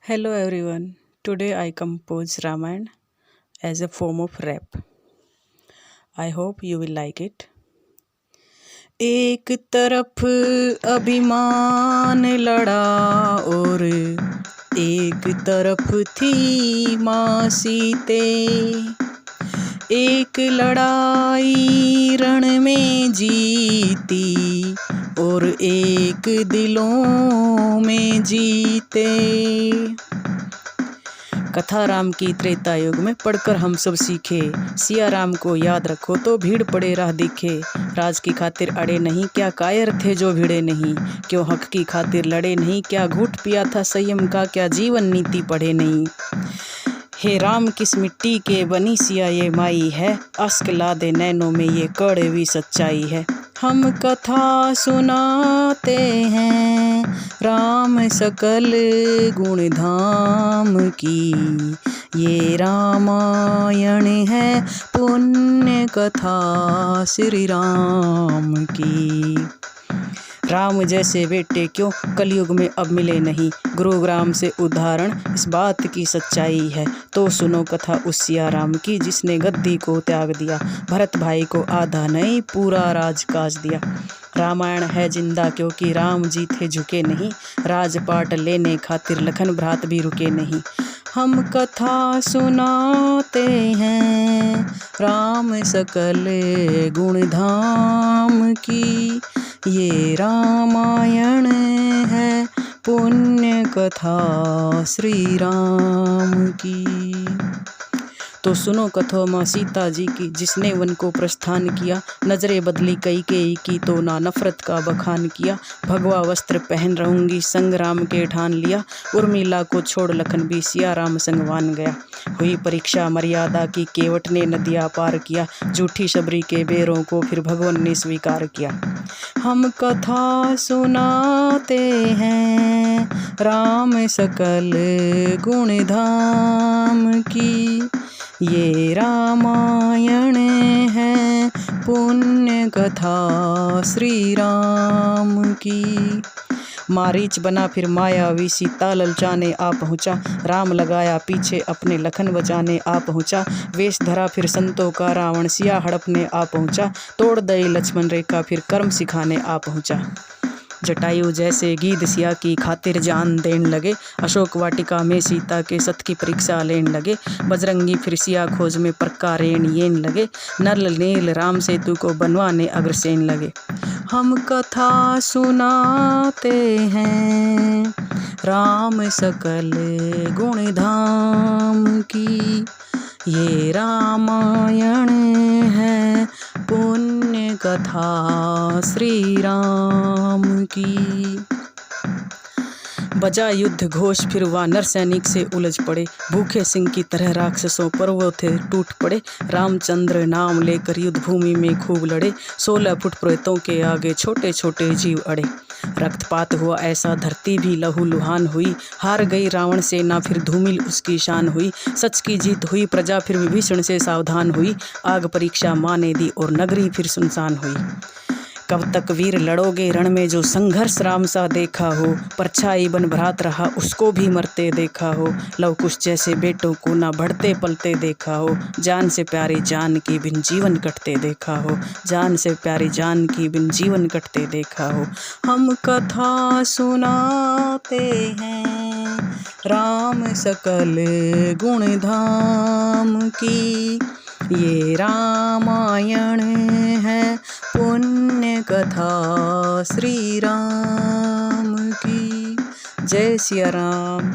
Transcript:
Hello everyone. Today I compose Ramayana as a form of rap. I hope you will like it. एक तरफ अभिमान लड़ा और एक तरफ थी माँ सीते। एक लड़ाई रण में जीती और एक दिलों में जीते। कथा राम की त्रेता युग में पढ़कर हम सब सीखे। सिया राम को याद रखो तो भीड़ पड़े राह दिखे। राज की खातिर अड़े नहीं, क्या कायर थे जो भिड़े नहीं। क्यों हक की खातिर लड़े नहीं, क्या घूट पिया था संयम का, क्या जीवन नीति पढ़े नहीं। हे राम किस मिट्टी के बनी सिया ये माई है, अश्क ला दे नैनों में ये कड़वी सच्चाई है। हम कथा सुनाते हैं राम सकल गुण धाम की, ये रामायण है पुण्य कथा श्री राम की। राम जैसे बेटे क्यों कलयुग में अब मिले नहीं, गुरुग्राम से उदाहरण इस बात की सच्चाई है। तो सुनो कथा उस सिया राम की जिसने गद्दी को त्याग दिया, भरत भाई को आधा नहीं पूरा राजकाज दिया। रामायण है जिंदा क्योंकि राम जी थे झुके नहीं, राजपाट लेने खातिर लखन भ्रात भी रुके नहीं। हम कथा सुनाते हैं राम सकल गुण धाम की, ये रामायण है पुण्य कथा श्री राम की। तो सुनो कथा माँ सीता जी की जिसने वन को प्रस्थान किया, नजरें बदली कई की तो ना नफरत का बखान किया। भगवा वस्त्र पहन रहूंगी संग राम के ठान लिया, उर्मिला को छोड़ लखन भी सिया राम संगवान गया। हुई परीक्षा मर्यादा की केवट ने नदिया पार किया, झूठी शबरी के बेरों को फिर भगवान ने स्वीकार किया। हम कथा सुनाते हैं राम सकल गुण धाम की, ये रामायण है पुण्य कथा श्री राम की। मारीच बना फिर मायावी सीता ललचाने आ पहुँचा, राम लगाया पीछे अपने लखन बचाने आ पहुँचा। वेश धरा फिर संतों का रावण सिया हड़पने आ पहुँचा, तोड़ दई लक्ष्मण रेखा फिर कर्म सिखाने आ पहुँचा। जटायु जैसे गीध सिया की खातिर जान देन लगे, अशोक वाटिका में सीता के सत की परीक्षा लेन लगे। बजरंगी फिर सिया खोज में प्रकारेण येन लगे, नल नील राम सेतु को बनवाने अग्रसेन लगे। हम कथा सुनाते हैं राम सकल गुण धाम की, ये रामायण है पुण्य कथा श्री राम की। बजा युद्ध घोष फिर वानर सैनिक से उलझ पड़े, भूखे सिंह की तरह राक्षसों पर वो थे टूट पड़े। रामचंद्र नाम लेकर युद्ध भूमि में खूब लड़े, 16 फुट प्रेतों के आगे छोटे छोटे जीव अड़े। रक्तपात हुआ ऐसा धरती भी लहू लुहान हुई, हार गई रावण सेना फिर धूमिल उसकी शान हुई। सच की जीत हुई प्रजा फिर विभीषण से सावधान हुई, आग परीक्षा माँ ने दी और नगरी फिर सुनसान हुई। कब तक वीर लड़ोगे रण में जो संघर्ष राम सा देखा हो, परछाई बन भ्रात रहा उसको भी मरते देखा हो। लव कुश जैसे बेटों को ना बढ़ते पलते देखा हो, जान से प्यारी जान की बिन जीवन कटते देखा हो, जान से प्यारी जान की बिन जीवन कटते देखा हो। हम कथा सुनाते हैं राम सकल गुण धाम की, ये रामायण है पुण्य कथा श्री राम की। जय सिया राम।